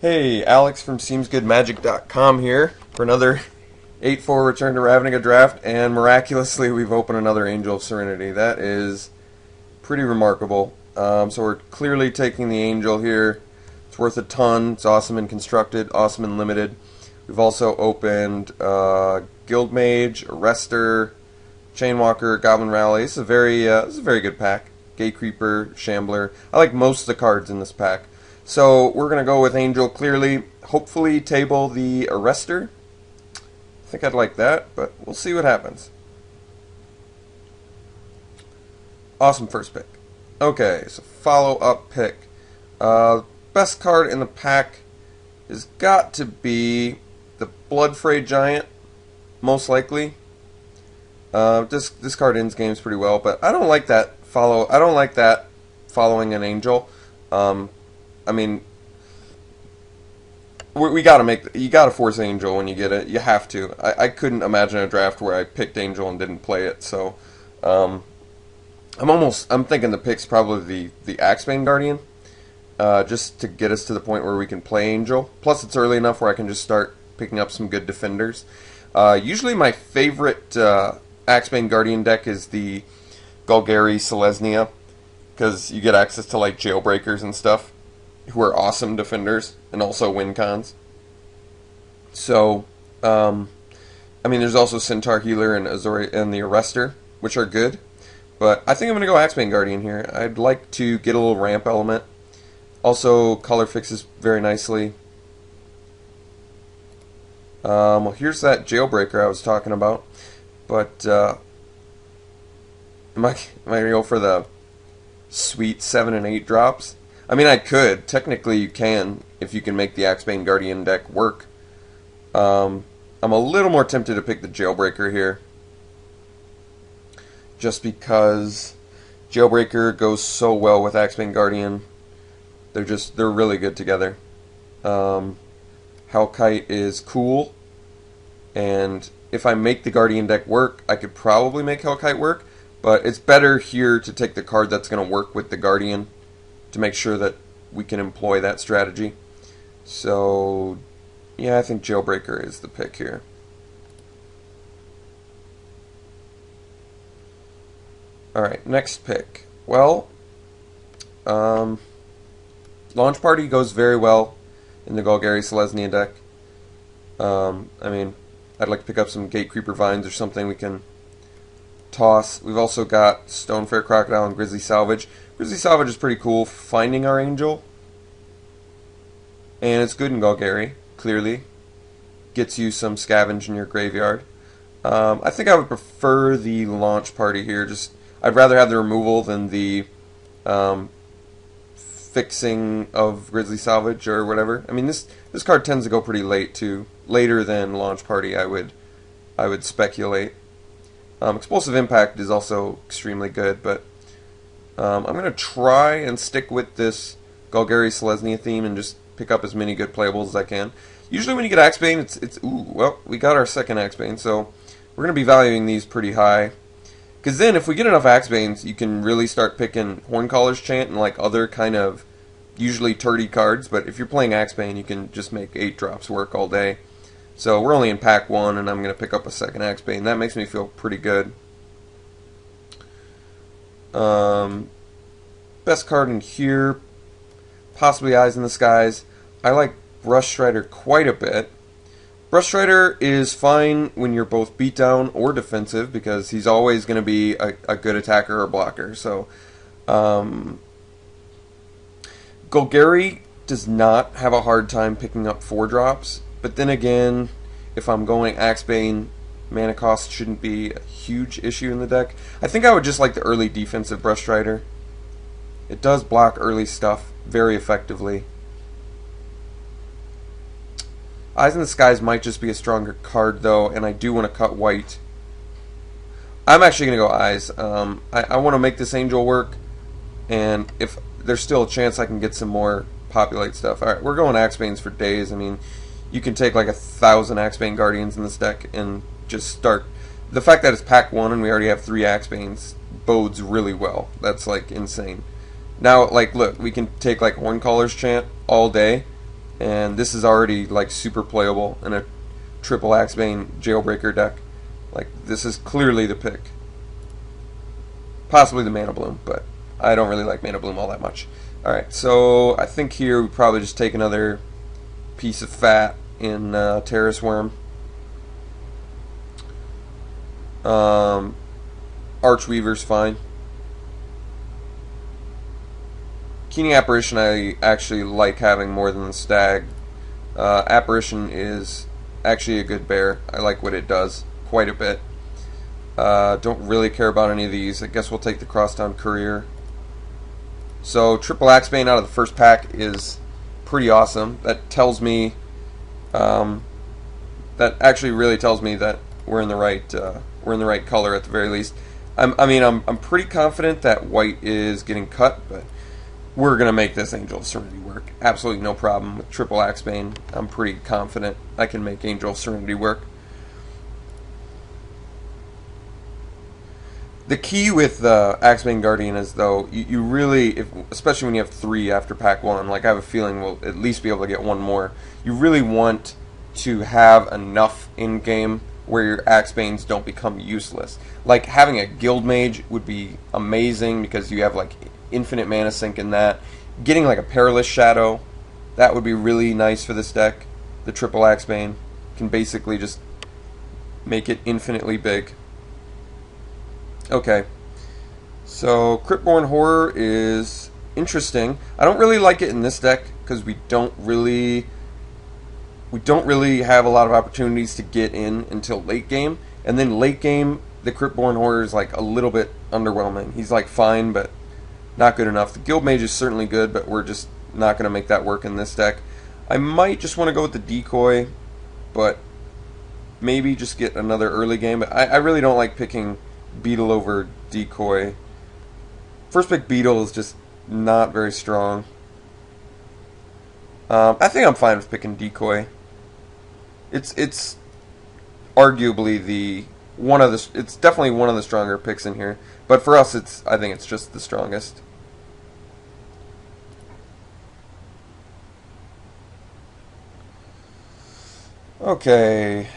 Hey, Alex from SeemsGoodMagic.com here for another 8-4 Return to Ravnica draft, and miraculously we've opened another Angel of Serenity. That is pretty remarkable. So we're clearly taking the Angel here. It's worth a ton. It's awesome and constructed, awesome and limited. We've also opened Guild Mage, Arrestor, Chainwalker, Goblin Rally. This is a very good pack. Gatecreeper, Shambler. I like most of the cards in this pack. So we're going to go with Angel clearly. Hopefully table the Arrestor. I think I'd like that, but we'll see what happens. Awesome first pick. Okay, so follow-up pick. Best card in the pack has got to be the Bloodfray Giant, most likely. This card ends games pretty well, but I don't like that following an Angel. I mean, you gotta force Angel when you get it. You have to. I couldn't imagine a draft where I picked Angel and didn't play it. So, I'm thinking the pick's probably the Axebane Guardian, just to get us to the point where we can play Angel. Plus, it's early enough where I can just start picking up some good defenders. Usually, my favorite Axebane Guardian deck is the Golgari Selesnya, because you get access to like jailbreakers and stuff, who are awesome defenders and also win cons. So, I mean, there's also Centaur Healer and Azori and the Arrestor, which are good. But I think I'm going to go Axebane Guardian here. I'd like to get a little ramp element. Also, color fixes very nicely. Well, here's that jailbreaker I was talking about. But, am I going to go for the sweet 7 and 8 drops? I mean, I could. Technically, you can, if you can make the Axebane Guardian deck work. I'm a little more tempted to pick the Jailbreaker here, just because Jailbreaker goes so well with Axebane Guardian. They're really good together. Hellkite is cool, and if I make the Guardian deck work, I could probably make Hellkite work, but it's better here to take the card that's going to work with the Guardian, to make sure that we can employ that strategy. So, yeah, I think Jailbreaker is the pick here. Alright, next pick. Well, Launch Party goes very well in the Golgari Selesnya deck. I mean, I'd like to pick up some Gatecreeper Vines or something we can toss. We've also got Stonefair Crocodile and Grizzly Salvage. Grizzly Salvage is pretty cool for finding our Angel, and it's good in Golgari, clearly. Gets you some scavenge in your graveyard. I think I would prefer the Launch Party here. I'd rather have the removal than the fixing of Grizzly Salvage or whatever. I mean, this card tends to go pretty late too. Later than Launch Party, I would speculate. Explosive Impact is also extremely good, but I'm going to try and stick with this Golgari Selesnya theme and just pick up as many good playables as I can. Usually when you get Axebane, well, we got our second Axebane, so we're going to be valuing these pretty high. Because then if we get enough Axebanes, you can really start picking Horncaller's Chant and like other kind of usually turdy cards, but if you're playing Axebane, you can just make 8 drops work all day. So we're only in pack 1, and I'm going to pick up a second Axebane. That makes me feel pretty good. Best card in here, possibly Eyes in the Skies. I like Brush Strider quite a bit. Brush Strider is fine when you're both beatdown or defensive, because he's always going to be a good attacker or blocker. So, Golgari does not have a hard time picking up 4 drops. But then again, if I'm going Axebane, mana cost shouldn't be a huge issue in the deck. I think I would just like the early defensive Brush Strider. It does block early stuff very effectively. Eyes in the Skies might just be a stronger card though, and I do want to cut white. I'm actually going to go Eyes. I want to make this Angel work, and if there's still a chance I can get some more Populate stuff. Alright, we're going Axebanes for days. I mean, you can take like 1,000 Axebane Guardians in this deck and just start. The fact that it's pack 1 and we already have 3 Axebanes bodes really well. That's like insane. Now, like, look, we can take like Horncaller's Chant all day, and this is already like super playable in a triple Axebane jailbreaker deck. Like, this is clearly the pick. Possibly the Mana Bloom, but I don't really like Mana Bloom all that much. Alright, so I think here we probably just take another piece of fat in Terrace Worm. Archweaver's fine. Keening Apparition I actually like having more than the Stag. Apparition is actually a good bear. I like what it does quite a bit. Don't really care about any of these. I guess we'll take the Crosstown Courier. So triple Axebane out of the first pack is pretty awesome. That tells me, that actually really tells me that we're in the right color at the very least. I'm pretty confident that white is getting cut, but we're gonna make this Angel of Serenity work. Absolutely no problem with triple Axebane. I'm pretty confident I can make Angel of Serenity work. The key with Axebane Guardian is, though, you really, especially when you have 3 after pack 1, like I have a feeling we'll at least be able to get 1 more, you really want to have enough in-game where your Axebanes don't become useless. Like, having a Guild Mage would be amazing because you have, like, infinite mana sink in that. Getting, like, a Perilous Shadow, that would be really nice for this deck. The triple Axebane can basically just make it infinitely big. Okay, so Cryptborn Horror is interesting. I don't really like it in this deck because we don't really have a lot of opportunities to get in until late game, and then late game the Cryptborn Horror is like a little bit underwhelming. He's like fine, but not good enough. The Guild Mage is certainly good, but we're just not going to make that work in this deck. I might just want to go with the Decoy, but maybe just get another early game. But I really don't like picking Beetle over Decoy. First pick Beetle is just not very strong. I think I'm fine with picking Decoy. It's arguably it's definitely one of the stronger picks in here. But for us, I think it's just the strongest. Okay.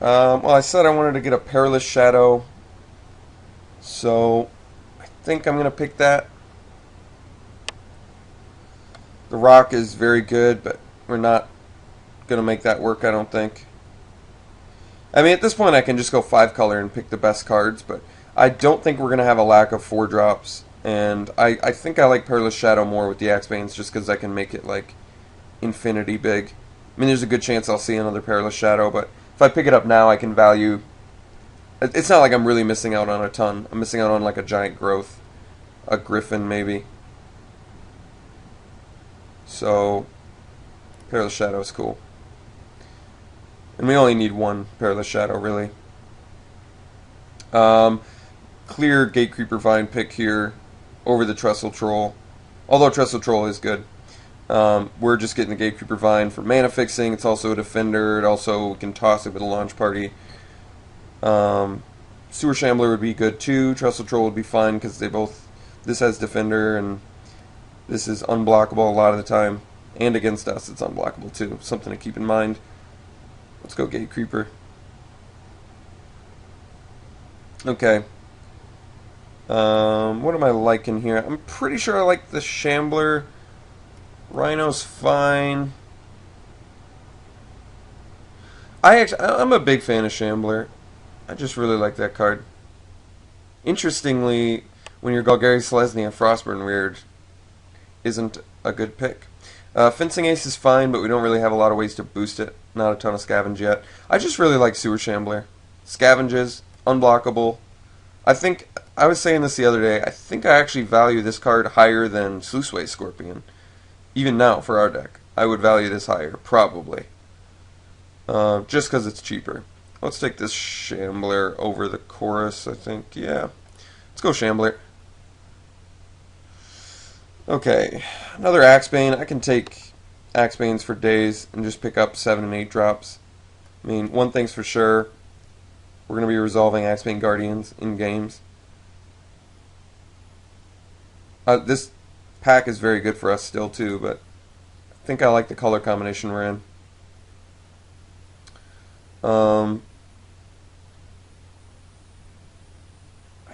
Well, I said I wanted to get a Perilous Shadow, so I think I'm going to pick that. The Rock is very good, but we're not going to make that work, I don't think. I mean, at this point I can just go 5-color and pick the best cards, but I don't think we're going to have a lack of 4-drops, and I think I like Perilous Shadow more with the Axebanes just because I can make it, like, infinity big. I mean, there's a good chance I'll see another Perilous Shadow, but if I pick it up now, I can value... It's not like I'm really missing out on a ton. I'm missing out on, like, a giant growth. A Griffin, maybe. So, Perilous Shadow is cool. And we only need 1 Perilous Shadow, really. Clear Gatecreeper Vine pick here over the Trestle Troll. Although Trestle Troll is good. We're just getting the Gatecreeper Vine for mana fixing. It's also a defender. It also can toss it with a launch party. Sewer Shambler would be good too. Trestle Troll would be fine because they both... This has defender and this is unblockable a lot of the time. And against us it's unblockable too. Something to keep in mind. Let's go Gatecreeper. Okay. What am I liking here? I'm pretty sure I like the Shambler. Rhino's fine. I'm a big fan of Shambler. I just really like that card. Interestingly, when you're Golgari Selesnya, Frostburn Weird isn't a good pick. Fencing Ace is fine, but we don't really have a lot of ways to boost it. Not a ton of scavenge yet. I just really like Sewer Shambler. Scavenges, unblockable. I was saying this the other day, I think I actually value this card higher than Sluiceway Scorpion. Even now, for our deck, I would value this higher, probably. Just because it's cheaper. Let's take this Shambler over the Chorus, I think. Yeah. Let's go Shambler. Okay. Another Axebane. I can take Axebanes for days and just pick up 7 and 8 drops. I mean, one thing's for sure. We're going to be resolving Axebane Guardians in games. This pack is very good for us still, too, but think I like the color combination we're in. I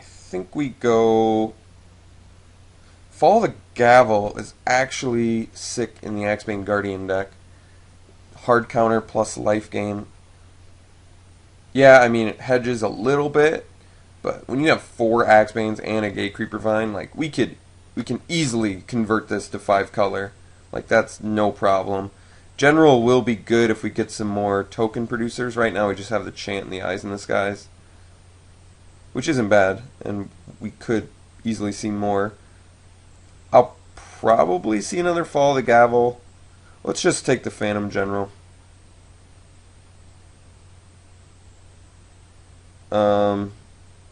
think we go... Fall the Gavel is actually sick in the Axebane Guardian deck. Hard counter plus life gain. Yeah, I mean, it hedges a little bit, but when you have 4 Axebanes and a Gatecreeper Vine, like, we can easily convert this to 5 color. Like, that's no problem. General will be good if we get some more token producers. Right now we just have the Chant and the Eyes in the Skies, which isn't bad, and we could easily see more. I'll probably see another Fall of the Gavel. Let's just take the Phantom General.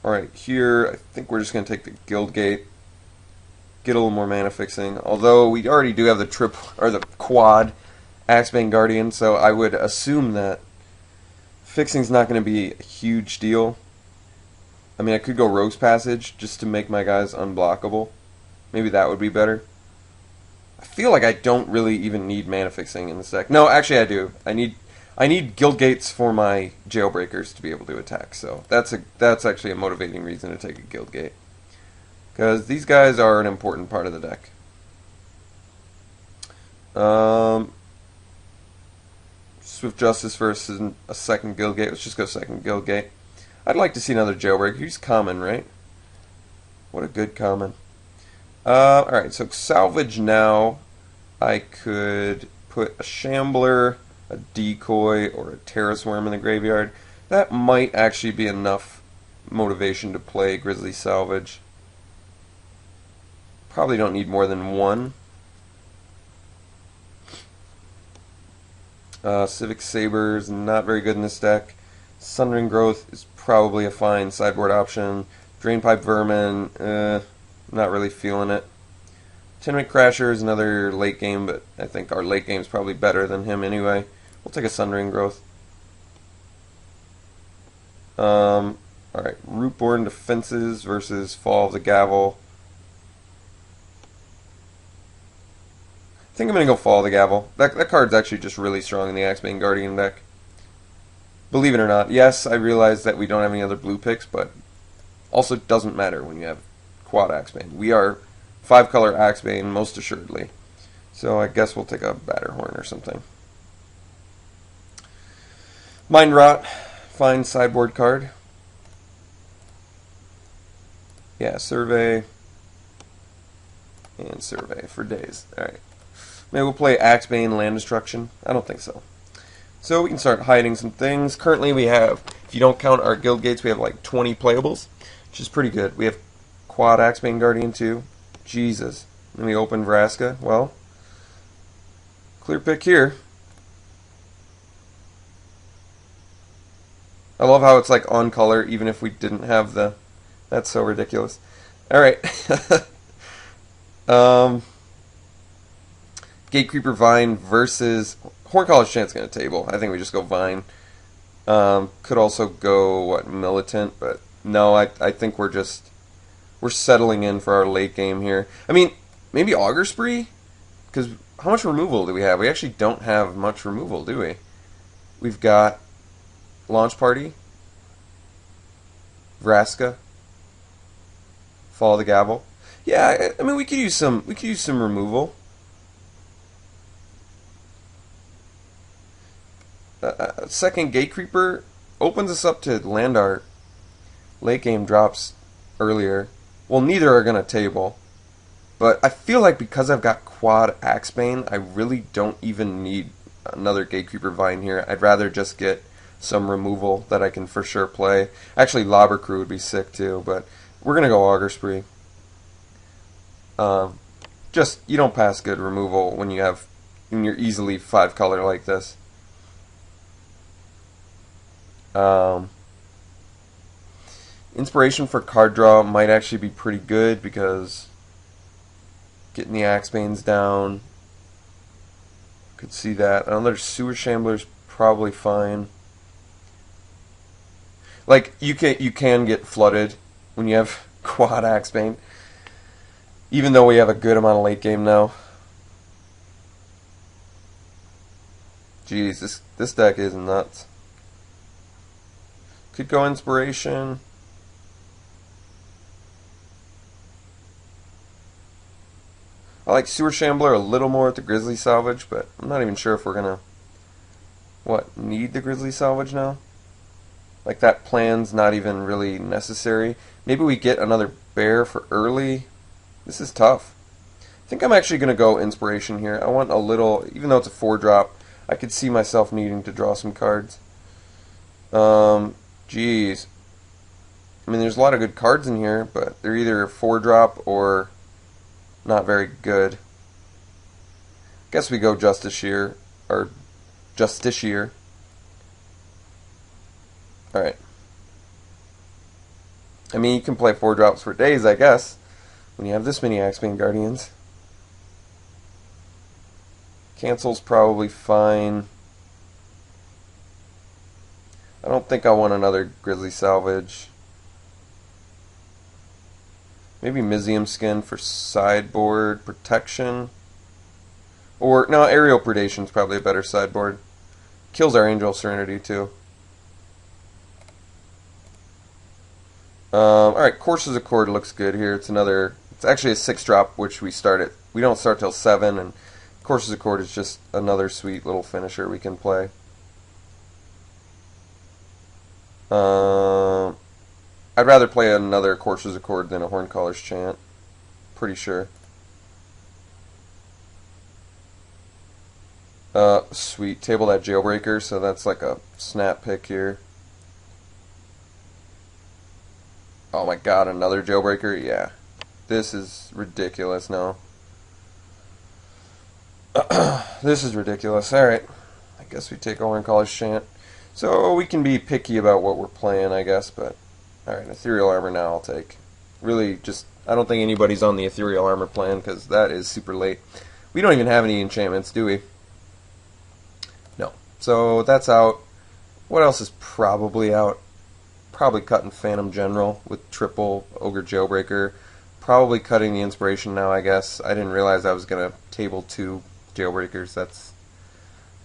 Alright, here I think we're just going to take the Guild Gate. Get a little more mana fixing. Although we already do have the the quad Axebane Guardian, so I would assume that fixing's not going to be a huge deal. I mean, I could go Rogue's Passage just to make my guys unblockable. Maybe that would be better. I feel like I don't really even need mana fixing in this deck. No, actually I do. I need Guild Gates for my Jailbreakers to be able to attack. So that's actually a motivating reason to take a Guild Gate, because these guys are an important part of the deck. Swift Justice versus a second Guild Gate. Let's just go second Guild Gate. I'd like to see another Jailbreaker. He's common, right? What a good common. Alright, so salvage now. I could put a Shambler, a Decoy, or a Terrace Worm in the graveyard. That might actually be enough motivation to play Grizzly Salvage. Probably don't need more than one. Civic Saber is not very good in this deck. Sundering Growth is probably a fine sideboard option. Drainpipe Vermin, not really feeling it. Tenement Crasher is another late game, but I think our late game is probably better than him anyway. We'll take a Sundering Growth. Alright, Rootborn Defenses versus Fall of the Gavel. I think I'm going to go Fall of the Gavel. That card's actually just really strong in the Axebane Guardian deck. Believe it or not. Yes, I realize that we don't have any other blue picks, but also doesn't matter when you have quad Axebane. We are 5-color Axebane, most assuredly. So I guess we'll take a Batterhorn or something. Mind Rot, fine sideboard card. Yeah, Survey. And Survey for days. Alright. Maybe we'll play Axebane Land Destruction. I don't think so. So we can start hiding some things. Currently we have, if you don't count our Guild Gates, we have like 20 playables, which is pretty good. We have quad Axebane Guardian 2. Jesus. And we open Vraska. Well, clear pick here. I love how it's like on color even if we didn't have the... That's so ridiculous. Alright. Gatecreeper Vine versus... Horncaller's Chant's going to table. I think we just go Vine. Could also go, what, Militant, but no, I think we're settling in for our late game here. I mean, maybe Augur Spree? Because how much removal do we have? We actually don't have much removal, do we? We've got Launch Party, Vraska, Fall of the Gavel. Yeah, I mean we could use some removal. Second Gatecreeper opens us up to land art. Late game drops earlier. Well, neither are going to table. But I feel like because I've got quad Axebane, I really don't even need another Gatecreeper Vine here. I'd rather just get some removal that I can for sure play. Actually, Lobber Crew would be sick too, but we're going to go Augur Spree. Just, you don't pass good removal when you're easily 5-color like this. Inspiration for card draw might actually be pretty good because getting the Axebanes down, could see that. Another Sewer Shambler's probably fine. Like you can get flooded when you have quad Axebane, even though we have a good amount of late game now. Jeez, this deck is nuts. Could go Inspiration. I like Sewer Shambler a little more at the Grizzly Salvage, but I'm not even sure if we're gonna need the Grizzly Salvage now. Like, that plan's not even really necessary. Maybe we get another bear for early. This is tough. I think I'm actually going to go Inspiration here. I want a little, even though it's a 4-drop, I could see myself needing to draw some cards. Jeez. I mean, there's a lot of good cards in here, but they're either a 4-drop or not very good. Guess we go Justiciar, or Justiciar. Alright. I mean, you can play 4-drops for days, I guess, when you have this many Axebane Guardians. Cancel's probably fine. I don't think I want another Grizzly Salvage. Maybe Mizium Skin for sideboard protection. Or, no, Aerial Predation's probably a better sideboard. Kills our Angel Serenity, too. Alright, Courses Accord looks good here. It's actually a 6-drop, which we don't start till 7, and Courses Accord is just another sweet little finisher we can play. I'd rather play another Courses Accord than a Horncaller's Chant. Pretty sure. Sweet. Table that Jailbreaker, so that's like a snap pick here. Oh my god, another Jailbreaker? Yeah. This is ridiculous now. This is ridiculous. Alright. I guess we take Horncaller's Chant. So we can be picky about what we're playing, I guess, but alright, Ethereal Armor now I'll take. Really, I don't think anybody's on the Ethereal Armor plan, because that is super late. We don't even have any enchantments, do we? No. So that's out. What else is probably out? Probably cutting Phantom General with triple Ogre Jailbreaker. Probably cutting the Inspiration now, I guess. I didn't realize I was going to table 2 Jailbreakers. That's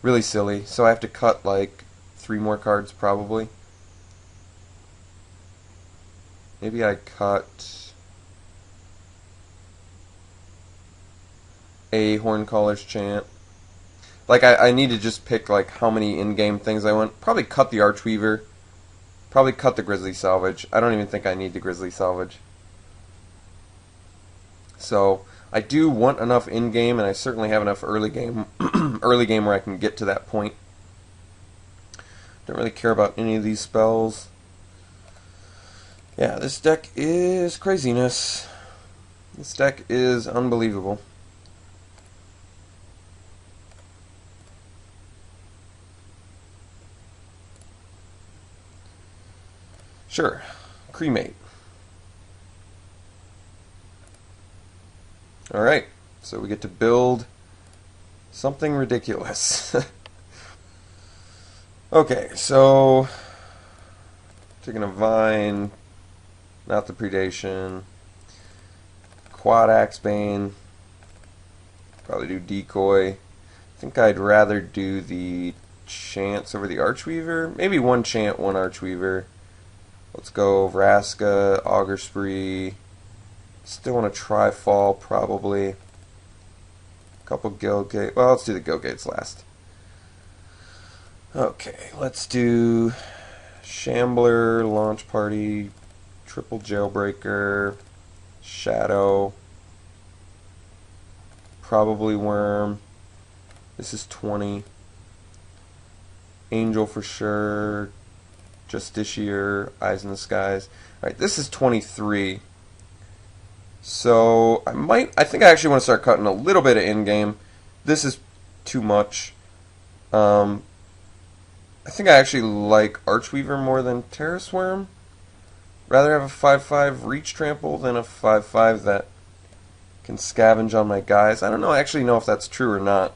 really silly. So I have to cut like 3 more cards, probably. Maybe I cut a Horncaller's Chant. Like, I need to just pick like how many in-game things I want. Probably cut the Archweaver. Probably cut the Grizzly Salvage. I don't even think I need the Grizzly Salvage. So I do want enough in-game, and I certainly have enough early game where I can get to that point. Don't really care about any of these spells. Yeah, this deck is craziness. This deck is unbelievable. Sure. Cremate. Alright, so we get to build something ridiculous. Okay, so taking a Vine, not the Predation, Quad Axebane, probably do Decoy. I think I'd rather do the Chants over the Archweaver. Maybe 1 Chant, 1 Archweaver. Let's go Vraska, Augur Spree. Still want to try Fall, probably. A couple Gilgate. Well, let's do the Gilgates last. Okay, let's do Shambler, Launch Party, Triple Jailbreaker, Shadow, probably Worm. This is 20. Angel for sure. Justiciar, Eyes in the Skies. Alright, this is 23. So, I think I actually want to start cutting a little bit of in-game. This is too much. I think I actually like Archweaver more than Terrace Worm. Rather have a 5/5 Reach Trample than a 5/5 that can scavenge on my guys. I don't actually know if that's true or not.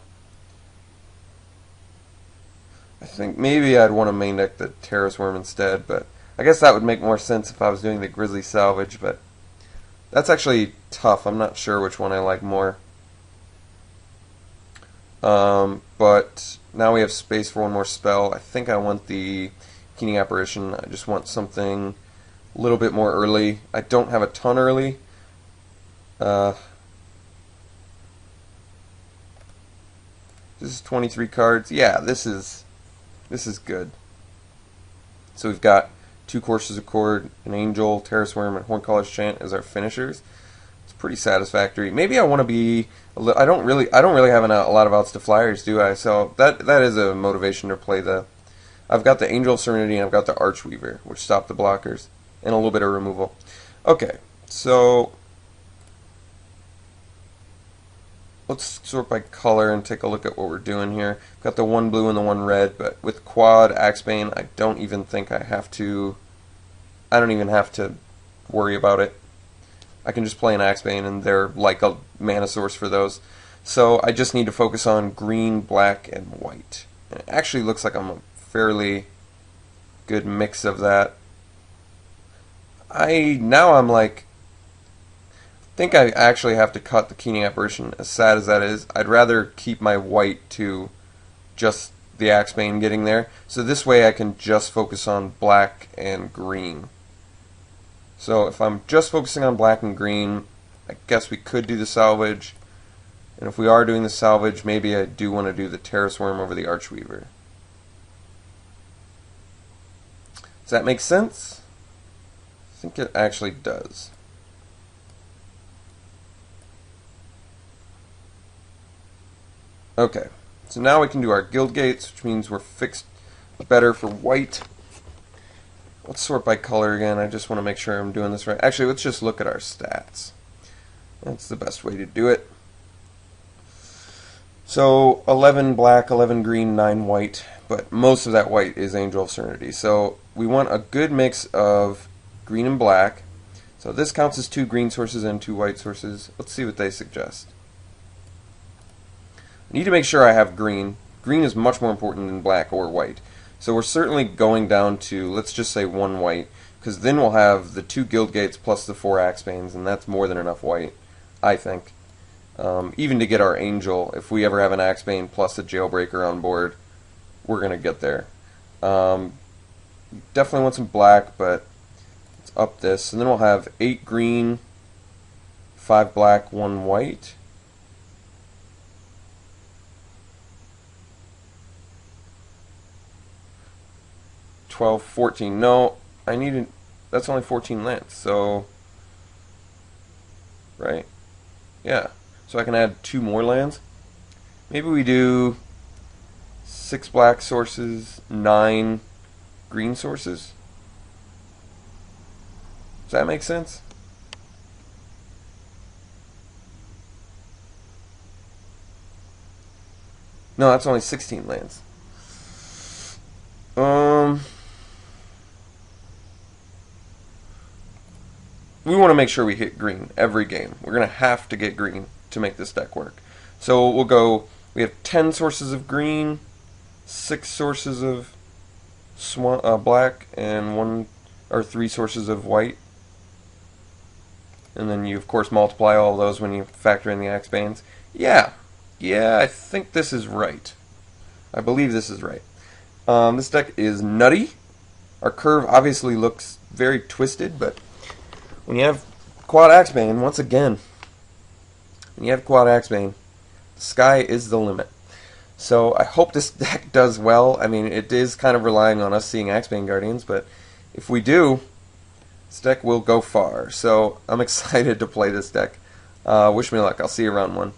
I think maybe I'd want to main deck the Terrace Worm instead, but I guess that would make more sense if I was doing the Grizzly Salvage, but that's actually tough. I'm not sure which one I like more. But now we have space for one more spell. I think I want the Keening Apparition. I just want something a little bit more early. I don't have a ton early. This is 23 cards. Yeah, this is good. So we've got 2 Courses of Chord, an Angel, Terrace Worm, and Horncaller's Chant as our finishers. It's pretty satisfactory. Maybe I want to be. I don't really have a lot of outs to flyers, do I? So that is a motivation to play the. I've got the Angel of Serenity and I've got the Archweaver, which stop the blockers, and a little bit of removal. Okay, so let's sort by color and take a look at what we're doing here. Got the 1 blue and the 1 red, but with quad Axebane, I don't even think I have to. I don't even have to worry about it. I can just play an Axebane, and they're like a mana source for those. So I just need to focus on green, black, and white. And it actually looks like I'm a fairly good mix of that. I'm like, I think I actually have to cut the Keening Apparition, as sad as that is. I'd rather keep my white to just the Axebane getting there. So this way I can just focus on black and green. So if I'm just focusing on black and green, I guess we could do the salvage. And if we are doing the salvage, maybe I do want to do the Terrace Worm over the Archweaver. Does that make sense? I think it actually does. Okay, so now we can do our guild gates, which means we're fixed better for white. Let's sort by color again. I just want to make sure I'm doing this right. Actually, let's just look at our stats. That's the best way to do it. So 11 black, 11 green, 9 white, but most of that white is Angel of Serenity. So we want a good mix of green and black. So this counts as 2 green sources and 2 white sources. Let's see what they suggest. I need to make sure I have green. Green is much more important than black or white. So we're certainly going down to, let's just say 1 white, because then we'll have the 2 guild gates plus the 4 Axebanes, and that's more than enough white, I think. Even to get our Angel, if we ever have an Axebane plus a Jailbreaker on board, we're going to get there. Definitely want some black, but let's up this. And then we'll have 8 green, 5 black, 1 white. $12, $14. No, I needed. That's only 14 lands. So, right? Yeah. So I can add 2 more lands. Maybe we do 6 black sources, 9 green sources. Does that make sense? No, that's only 16 lands. We want to make sure we hit green every game. We're going to have to get green to make this deck work. So we'll go, we have 10 sources of green, 6 sources of black, and 3 sources of white. And then you, of course, multiply all of those when you factor in the Axebanes. Yeah, I think this is right. I believe this is right. This deck is nutty. Our curve obviously looks very twisted, but when you have quad Axebane, once again, when you have quad Axebane, the sky is the limit. So I hope this deck does well. I mean, it is kind of relying on us seeing Axebane Guardians, but if we do, this deck will go far. So I'm excited to play this deck. Wish me luck. I'll see you round 1.